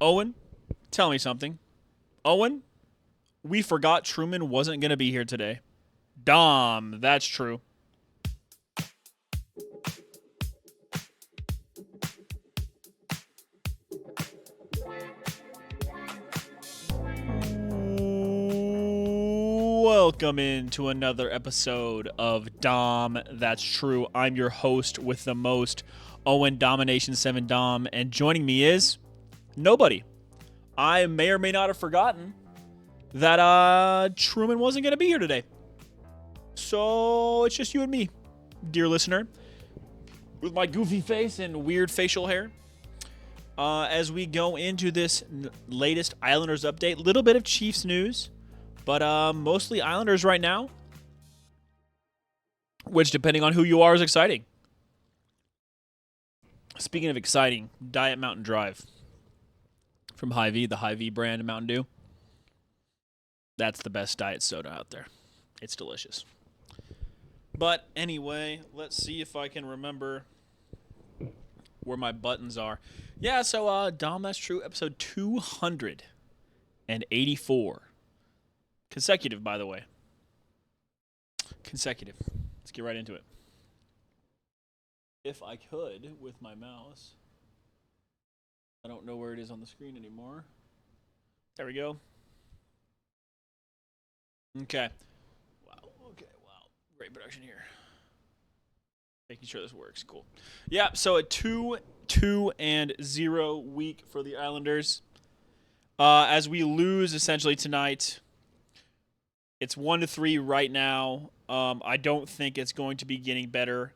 Owen, tell me something. Owen, we forgot Truman wasn't going to be here today. Dahm, that's true. Welcome into another episode of Dahm, that's true. I'm your host with the most, Owen Domination 7 Dahm, and joining me is nobody. I may or may not have forgotten that Truman wasn't going to be here today. So it's just you and me, dear listener, with my goofy face and weird facial hair. As we go into this latest Islanders update, little bit of Chiefs news, but mostly Islanders right now, which, depending on who you are, is exciting. Speaking of exciting, Diet Mountain Drive from Hy-Vee, the Hy-Vee brand of Mountain Dew. That's the best diet soda out there. It's delicious. But anyway, let's see if I can remember where my buttons are. Yeah, so Dom, that's true. Episode 284. Consecutive, by the way. Consecutive. Let's get right into it. If I could, with my mouse. I don't know where it is on the screen anymore. There we go. Okay. Wow. Great production here. Making sure this works. Cool. Yeah, so a 2-2-0 week for the Islanders. As we lose essentially tonight, it's 1-3 right now. I don't think it's going to be getting better.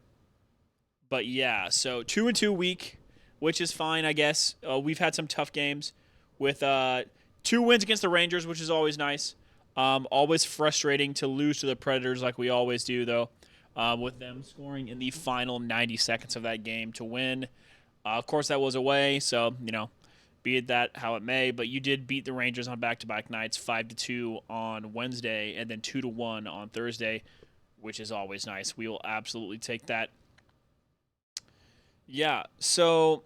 But yeah, so 2-2 week, which is fine, I guess. We've had some tough games with 2 wins against the Rangers, which is always nice. Always frustrating to lose to the Predators like we always do, though, with them scoring in the final 90 seconds of that game to win. Of course, that was away, so, be it that how it may, but you did beat the Rangers on back-to-back nights, 5-2 on Wednesday and then 2-1 on Thursday, which is always nice. We will absolutely take that. Yeah, so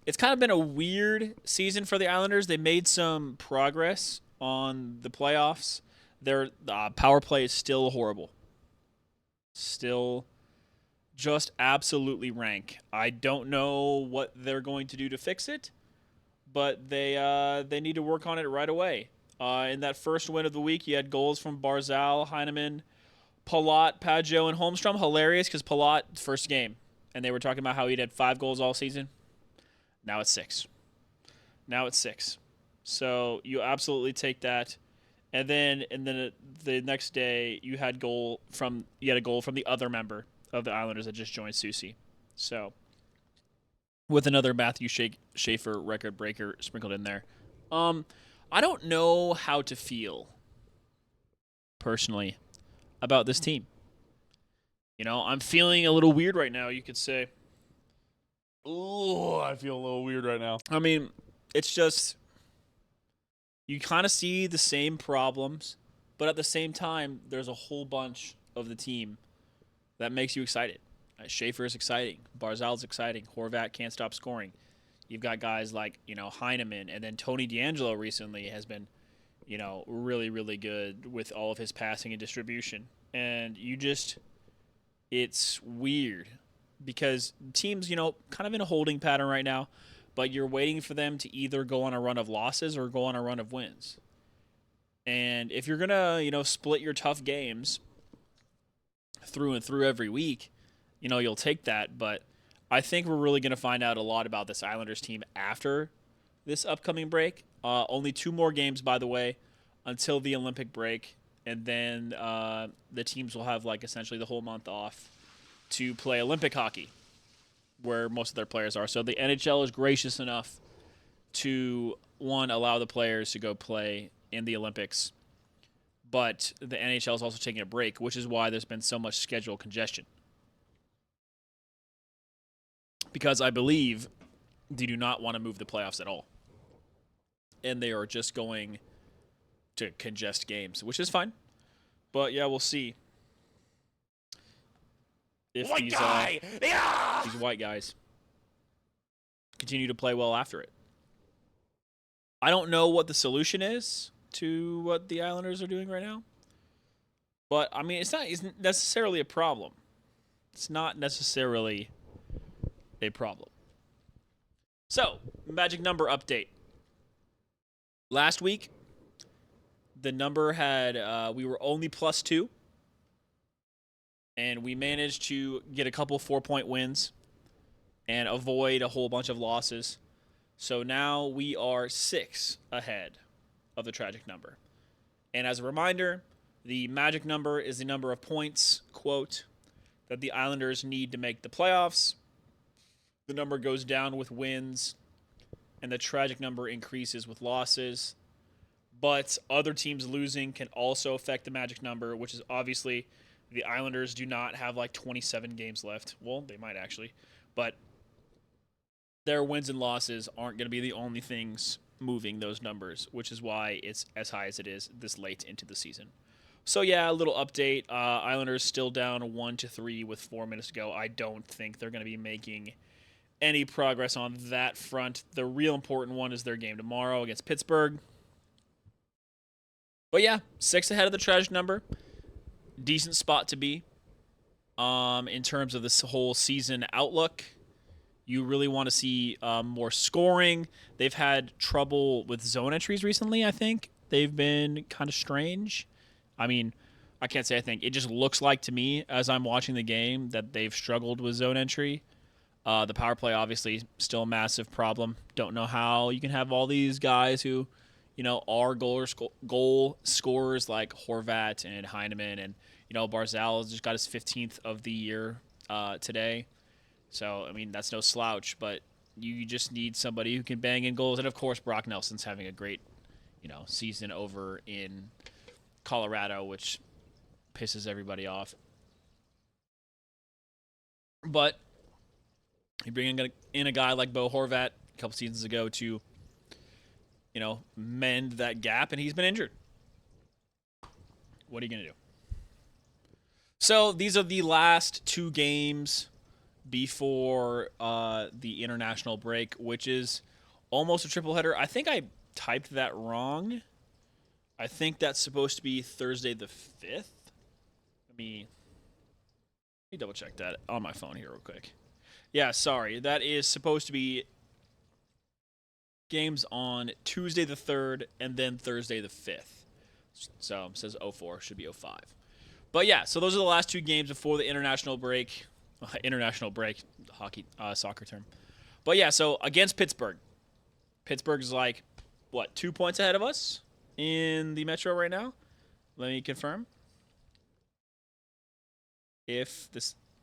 it's kind of been a weird season for the Islanders. They made some progress on the playoffs. Their power play is still horrible. Still just absolutely rank. I don't know what they're going to do to fix it, but they need to work on it right away. In that first win of the week, you had goals from Barzal, Heineman, Palat, Pageau, and Holmstrom. Hilarious because Palat, first game, and they were talking about how he'd had 5 goals all season. Now it's 6. So you absolutely take that. And then the next day you had a goal from the other member of the Islanders that just joined Susie. So with another Matthew Schaefer record breaker sprinkled in there. I don't know how to feel personally about this team. I'm feeling a little weird right now, you could say. Oh, I feel a little weird right now. I mean, it's just you kind of see the same problems, but at the same time, there's a whole bunch of the team that makes you excited. Schaefer is exciting. Barzal's exciting. Horvat can't stop scoring. You've got guys like, Heineman, and then Tony DeAngelo recently has been, really, really good with all of his passing and distribution. And it's weird because teams, kind of in a holding pattern right now, but you're waiting for them to either go on a run of losses or go on a run of wins. And if you're going to, split your tough games through and through every week, you'll take that. But I think we're really going to find out a lot about this Islanders team after this upcoming break. Only 2 more games, by the way, until the Olympic break. And then the teams will have, essentially the whole month off to play Olympic hockey, where most of their players are. So the NHL is gracious enough to, one, allow the players to go play in the Olympics, but the NHL is also taking a break, which is why there's been so much schedule congestion. Because I believe they do not want to move the playoffs at all. And they are just going to congest games, which is fine. But yeah, we'll see if these white guys continue to play well after it. I don't know what the solution is to what the Islanders are doing right now. But I mean, isn't necessarily a problem. It's not necessarily a problem. So, magic number update. Last week, the number had we were only +2, and we managed to get a couple 4-point wins and avoid a whole bunch of losses. So now we are 6 ahead of the tragic number. And as a reminder, the magic number is the number of points, quote, that the Islanders need to make the playoffs. The number goes down with wins, and the tragic number increases with losses. But other teams losing can also affect the magic number, which is obviously the Islanders do not have like 27 games left. Well, they might actually, but their wins and losses aren't going to be the only things moving those numbers, which is why it's as high as it is this late into the season. So yeah, a little update. Islanders still down 1-3 with 4 minutes to go. I don't think they're going to be making any progress on that front. The real important one is their game tomorrow against Pittsburgh. But yeah, 6 ahead of the tragic number. Decent spot to be. In terms of this whole season outlook, you really want to see more scoring. They've had trouble with zone entries recently, I think. They've been kind of strange. I mean, I can't say I think. It just looks like to me, as I'm watching the game, that they've struggled with zone entry. The power play, obviously, still a massive problem. Don't know how you can have all these guys who, are goal scorers like Horvat and Heineman. And, Barzal just got his 15th of the year today. So, I mean, that's no slouch. But you just need somebody who can bang in goals. And, of course, Brock Nelson's having a great, season over in Colorado, which pisses everybody off. But you bring in a guy like Bo Horvat a couple seasons ago to, mend that gap, and he's been injured. What are you going to do? So these are the last 2 games before the international break, which is almost a triple header. I think I typed that wrong. I think that's supposed to be Thursday the 5th. Let me double check that on my phone here real quick. Yeah, sorry. That is supposed to be games on Tuesday the 3rd and then Thursday the 5th. So it says 04, should be 05. But yeah, so those are the last 2 games before the international break. International break, soccer term. But yeah, so against Pittsburgh. Pittsburgh's like, 2 points ahead of us in the Metro right now? Let me confirm. If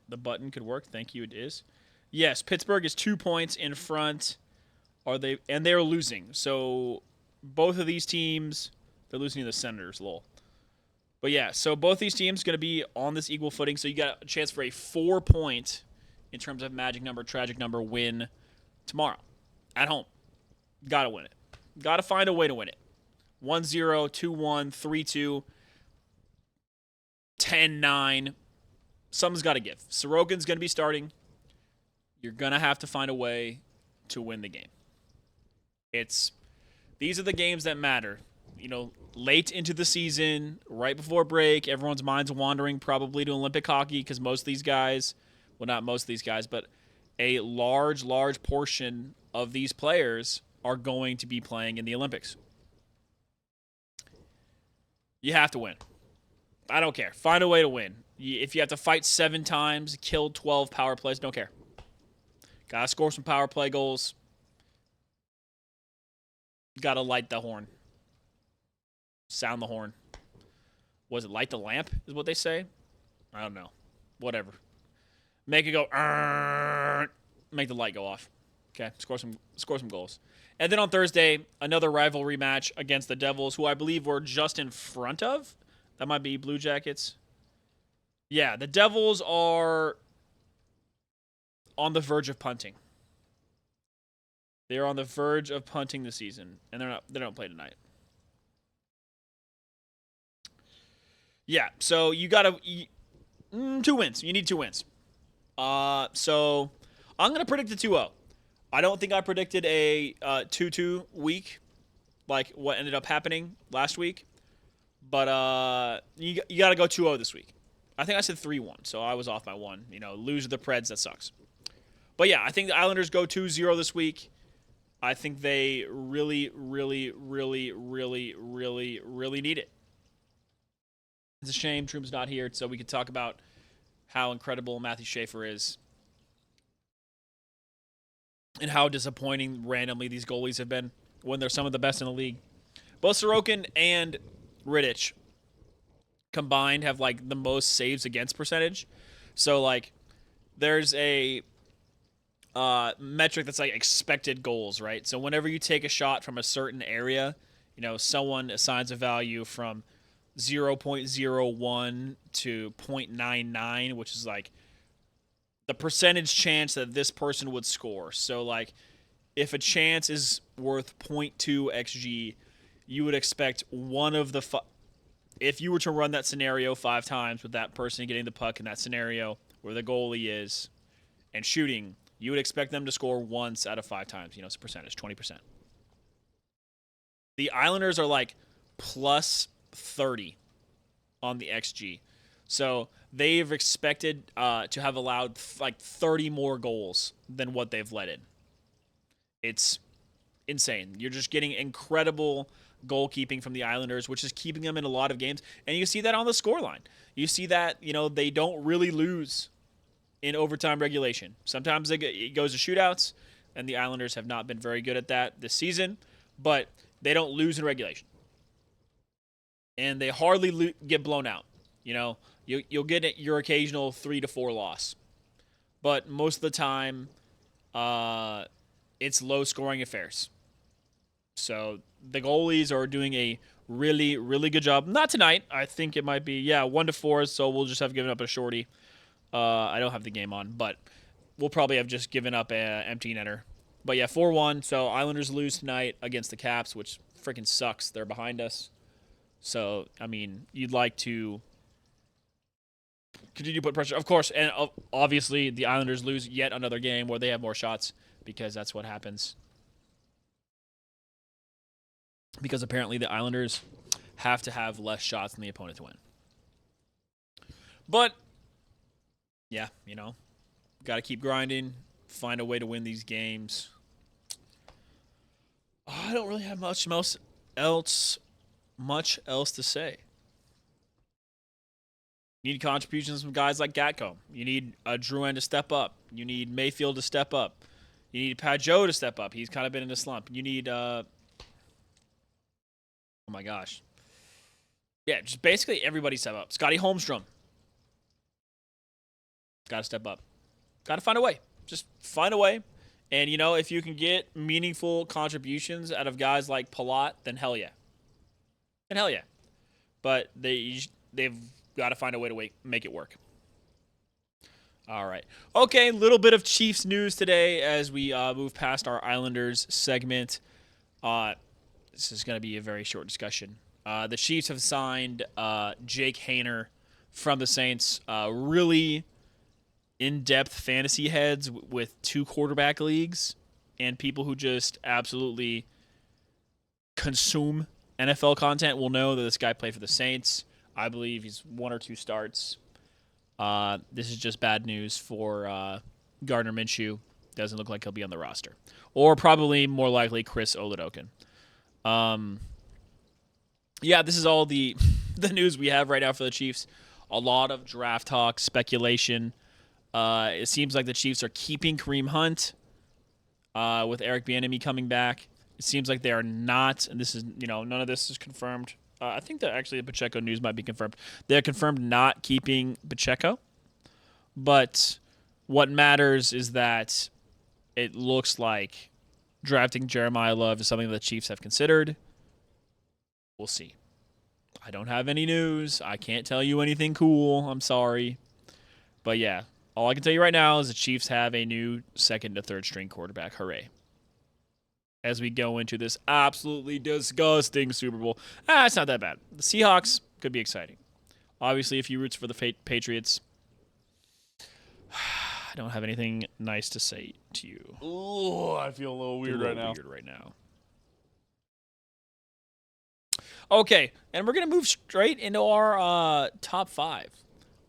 the button could work, thank you, it is. Yes, Pittsburgh is 2 points in front. And they're losing. So both of these teams, they're losing to the Senators, lol. But yeah, so both these teams going to be on this equal footing. So you got a chance for a 4-point in terms of magic number, tragic number win tomorrow at home. Got to win it. Got to find a way to win it. 1-0, 2-1, 3-2, 10-9. Something's got to give. Sorokin's going to be starting. You're going to have to find a way to win the game. These are the games that matter. Late into the season, right before break, everyone's mind's wandering probably to Olympic hockey because most of these guys, well, not most of these guys, but a large portion of these players are going to be playing in the Olympics. You have to win. I don't care. Find a way to win. If you have to fight 7 times, kill 12 power plays, don't care. Gotta score some power play goals. Gotta light the horn. Sound the horn. Was it light the lamp is what they say? I don't know. Whatever. Make it go. Make the light go off. Okay, score some goals. And then on Thursday, another rivalry match against the Devils, who I believe we're just in front of. That might be Blue Jackets. Yeah, the Devils are on the verge of punting. They are on the verge of punting the season, and they don't play tonight. Yeah, so you got 2 wins. You need 2 wins. So I'm going to predict a 2-0. I don't think I predicted a 2-2 week like what ended up happening last week. But you got to go 2-0 this week. I think I said 3-1, so I was off by one. Lose to the Preds, that sucks. But yeah, I think the Islanders go 2-0 this week. I think they really, really, really, really, really, really need it. It's a shame Troom's not here so we could talk about how incredible Matthew Schaefer is and how disappointing randomly these goalies have been when they're some of the best in the league. Both Sorokin and Rittich combined have like the most saves against percentage. So like there's a metric that's like expected goals, right? So whenever you take a shot from a certain area, someone assigns a value from 0.01 to 0.99, which is like the percentage chance that this person would score. So like if a chance is worth 0.2 xg, you would expect one of the if you were to run that scenario 5 times with that person getting the puck in that scenario where the goalie is and shooting, you would expect them to score once out of 5 times. It's a percentage, 20%. The Islanders are like plus 30 on the XG. So they've expected to have allowed like 30 more goals than what they've let in. It's insane. You're just getting incredible goalkeeping from the Islanders, which is keeping them in a lot of games. And you see that on the scoreline. You see that, they don't really lose in overtime regulation. Sometimes it goes to shootouts, and the Islanders have not been very good at that this season, but they don't lose in regulation. And they hardly get blown out. You'll get your occasional 3-4 loss. But most of the time, it's low-scoring affairs. So the goalies are doing a really, really good job. Not tonight. I think it might be, 1-4, so we'll just have given up a shorty. I don't have the game on, but we'll probably have just given up an empty netter. But yeah, 4-1. So Islanders lose tonight against the Caps, which freaking sucks. They're behind us. So, I mean, you'd like to continue to put pressure. Of course, and obviously the Islanders lose yet another game where they have more shots because that's what happens. Because apparently the Islanders have to have less shots than the opponent to win. But, yeah, got to keep grinding, find a way to win these games. I don't really have much else to say. You need contributions from guys like Gatko. You need Drouin to step up. You need Mayfield to step up. You need Pajot to step up. He's kind of been in a slump. You need oh my gosh. Yeah, just basically everybody step up. Scotty Holmstrom. Got to step up. Got to find a way. Just find a way. And, if you can get meaningful contributions out of guys like Palat, then hell yeah. But they've got to find a way to make it work. All right. Okay, a little bit of Chiefs news today as we move past our Islanders segment. This is going to be a very short discussion. The Chiefs have signed Jake Haener from the Saints. Really in-depth fantasy heads with 2 quarterback leagues and people who just absolutely consume NFL content will know that this guy played for the Saints. I believe he's 1 or 2 starts. This is just bad news for Gardner Minshew. Doesn't look like he'll be on the roster. Or probably more likely Chris Oladokun. This is all the news we have right now for the Chiefs. A lot of draft talk, speculation. It seems like the Chiefs are keeping Kareem Hunt with Eric Bieniemy coming back. It seems like they are not, and this is, none of this is confirmed. I think that actually the Pacheco news might be confirmed. They're confirmed not keeping Pacheco. But what matters is that it looks like drafting Jeremiah Love is something that the Chiefs have considered. We'll see. I don't have any news. I can't tell you anything cool. I'm sorry. But yeah, all I can tell you right now is the Chiefs have a new 2nd to 3rd string quarterback. Hooray. As we go into this absolutely disgusting Super Bowl. It's not that bad. The Seahawks could be exciting. Obviously, if you roots for the Patriots, I don't have anything nice to say to you. Ooh, I feel a little weird right now. Weird right now. Okay, and we're gonna move straight into our top five.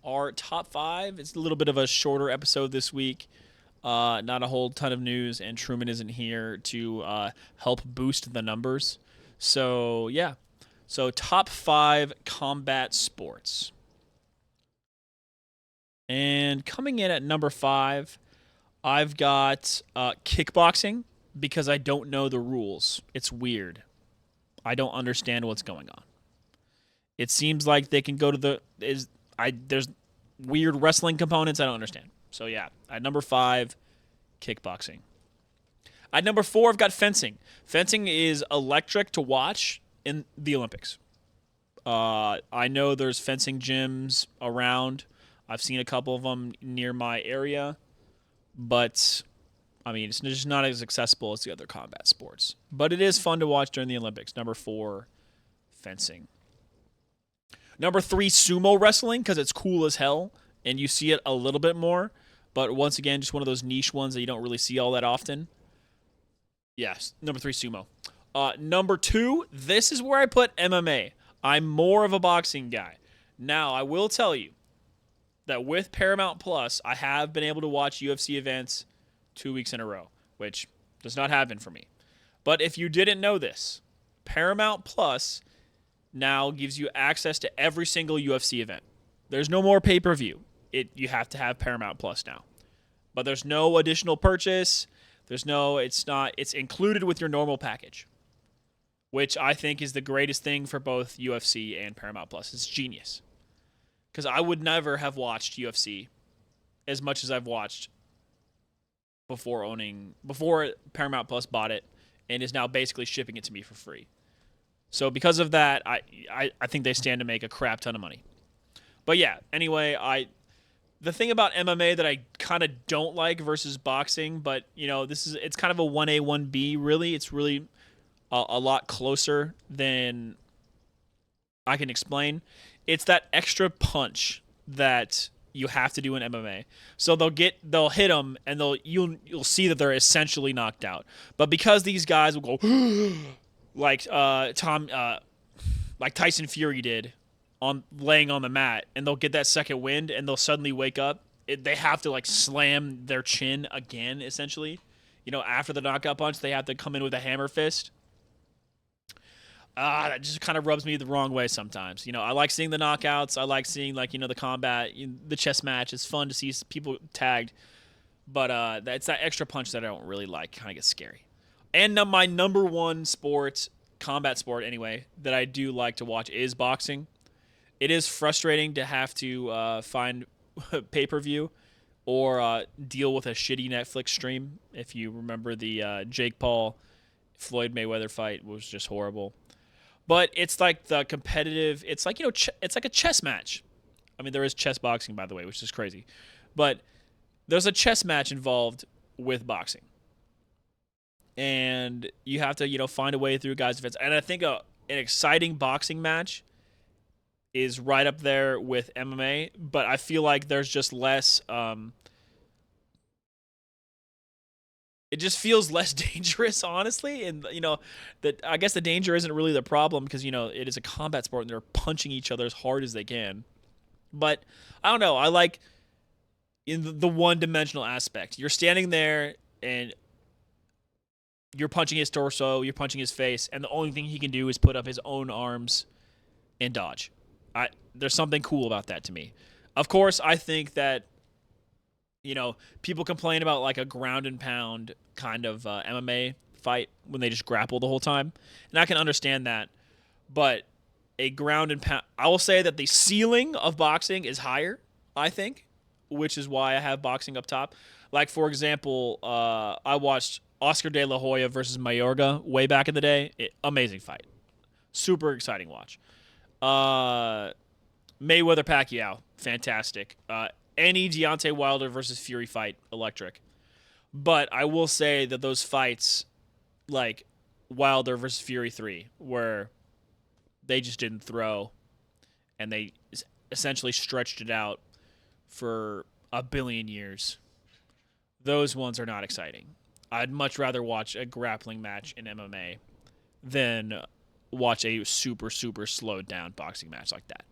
Our top five. It's a little bit of a shorter episode this week. Not a whole ton of news, and Truman isn't here to help boost the numbers. So yeah. So top five combat sports. And coming in at number five, I've got kickboxing because I don't know the rules. It's weird. I don't understand what's going on. It seems like they can go to there's weird wrestling components I don't understand. So yeah, at number five, kickboxing. At number four, I've got fencing. Fencing is electric to watch in the Olympics. I know there's fencing gyms around. I've seen a couple of them near my area, but I mean, it's just not as accessible as the other combat sports. But it is fun to watch during the Olympics. Number four, fencing. Number three, sumo wrestling, because it's cool as hell, and you see it a little bit more. But once again, just one of those niche ones that you don't really see all that often. Yes, number three, sumo. Number two, this is where I put MMA. I'm more of a boxing guy. Now, I will tell you that with Paramount Plus, I have been able to watch UFC events 2 weeks in a row, which does not happen for me. But if you didn't know this, Paramount Plus now gives you access to every single UFC event. There's no more pay-per-view. You have to have Paramount Plus now. But there's no additional purchase. It's included with your normal package, which I think is the greatest thing for both UFC and Paramount Plus. It's genius. Because I would never have watched UFC as much as I've watched before Paramount Plus bought it and is now basically shipping it to me for free. So because of that, I think they stand to make a crap ton of money. But yeah, anyway, the thing about MMA that I kind of don't like versus boxing, but it's kind of a 1A 1B really. It's really a lot closer than I can explain. It's that extra punch that you have to do in MMA. So they'll hit them and you'll see that they're essentially knocked out. But because these guys will go like like Tyson Fury did on laying on the mat, and they'll get that second wind and they'll suddenly wake up. They have to like slam their chin again essentially. After the knockout punch, they have to come in with a hammer fist. That just kind of rubs me the wrong way sometimes. I like seeing the knockouts. I like seeing the combat, the chess match. It's fun to see people tagged, but it's that extra punch that I don't really like. Kind of gets scary. And my number one combat sport anyway, that I do like to watch is boxing. It is frustrating to have to find pay-per-view or deal with a shitty Netflix stream. If you remember the Jake Paul Floyd Mayweather fight, was just horrible. But it's like the competitive. It's like it's like a chess match. I mean, there is chess boxing, by the way, which is crazy. But there's a chess match involved with boxing, and you have to find a way through guys' defense. And I think an exciting boxing match is right up there with MMA. But I feel like there's just less. It just feels less dangerous, honestly. And, that I guess the danger isn't really the problem because, it is a combat sport and they're punching each other as hard as they can. But I don't know. I like in the one-dimensional aspect. You're standing there and you're punching his torso, you're punching his face, and the only thing he can do is put up his own arms and dodge. There's something cool about that to me. Of course, I think that people complain about like a ground and pound kind of MMA fight when they just grapple the whole time. And I can understand that. But a ground and pound, I will say that the ceiling of boxing is higher, I think, which is why I have boxing up top. Like, for example, I watched Oscar De La Hoya versus Mayorga way back in the day. Amazing fight. Super exciting watch. Mayweather Pacquiao, fantastic. Any Deontay Wilder versus Fury fight, electric. But I will say that those fights, like Wilder versus Fury 3, where they just didn't throw and they essentially stretched it out for a billion years, those ones are not exciting. I'd much rather watch a grappling match in MMA than watch a super, super slowed down boxing match like that.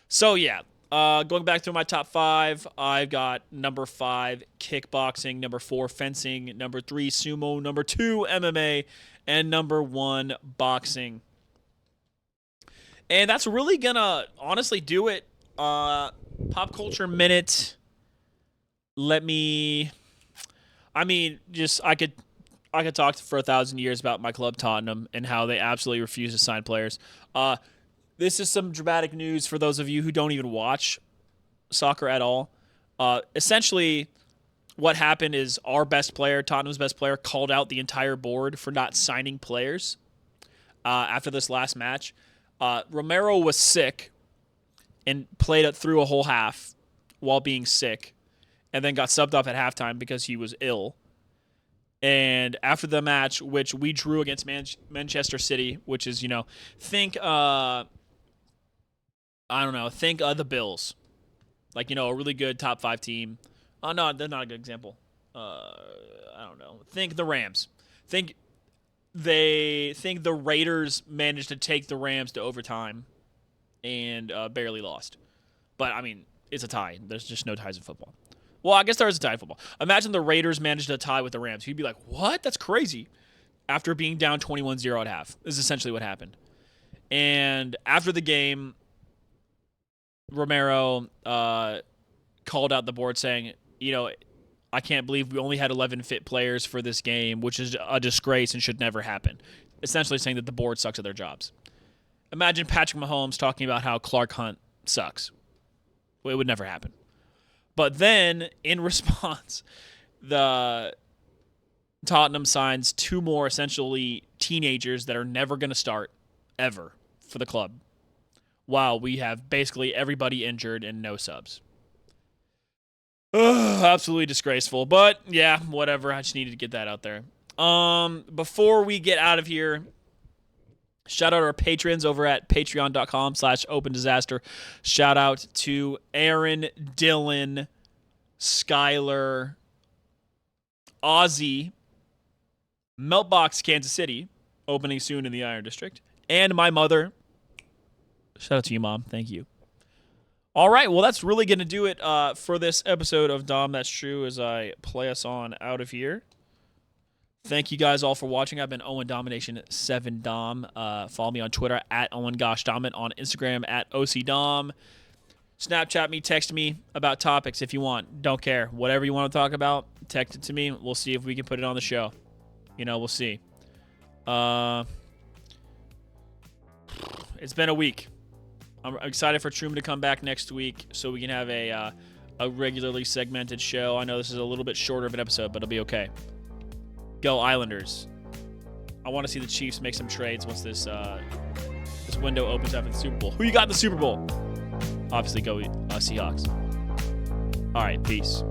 So, yeah. Going back through my top 5, I've got number 5, kickboxing, number 4, fencing, number 3, sumo, number 2, MMA, and number 1, boxing. And that's really going to honestly do it. Pop culture minute. I could talk for 1,000 years about my club Tottenham and how they absolutely refuse to sign players. This is some dramatic news for those of you who don't even watch soccer at all. Essentially, what happened is our best player, Tottenham's best player, called out the entire board for not signing players after this last match. Romero was sick and played it through a whole half while being sick, and then got subbed off at halftime because he was ill. And after the match, which we drew against Manchester City, which is, think the Bills. Like, a really good top 5 team. Oh, no, they're not a good example. Think the Rams. Think the Raiders managed to take the Rams to overtime and barely lost. But, it's a tie. There's just no ties in football. Well, I guess there is a tie in football. Imagine the Raiders managed to tie with the Rams. You'd be like, what? That's crazy. After being down 21-0 at half. This is essentially what happened. And after the game, Romero called out the board saying, I can't believe we only had 11 fit players for this game, which is a disgrace and should never happen. Essentially saying that the board sucks at their jobs. Imagine Patrick Mahomes talking about how Clark Hunt sucks. Well, it would never happen. But then, in response, the Tottenham signs 2 more essentially teenagers that are never going to start ever for the club, while we have basically everybody injured and no subs. Absolutely disgraceful. But, yeah, whatever. I just needed to get that out there. Before we get out of here, shout out our patrons over at patreon.com/opendisaster. Shout out to Aaron, Dylan, Skylar, Ozzy, Meltbox Kansas City, opening soon in the Iron District, and my mother. Shout out to you, Mom. Thank you. All right, well, that's really going to do it for this episode of Dahm That's True as I play us on out of here. Thank you guys all for watching. I've been Owen Domination 7 Dom. Follow me on Twitter at Owen Gosh Dominant, on Instagram at OCDom. Snapchat me, text me about topics if you want. Don't care. Whatever you want to talk about, text it to me. We'll see if we can put it on the show. We'll see. It's been a week. I'm excited for Truman to come back next week so we can have a regularly segmented show. I know this is a little bit shorter of an episode, but it'll be okay. Go Islanders. I want to see the Chiefs make some trades once this window opens up in the Super Bowl. Who you got in the Super Bowl? Obviously, go Seahawks. All right, peace.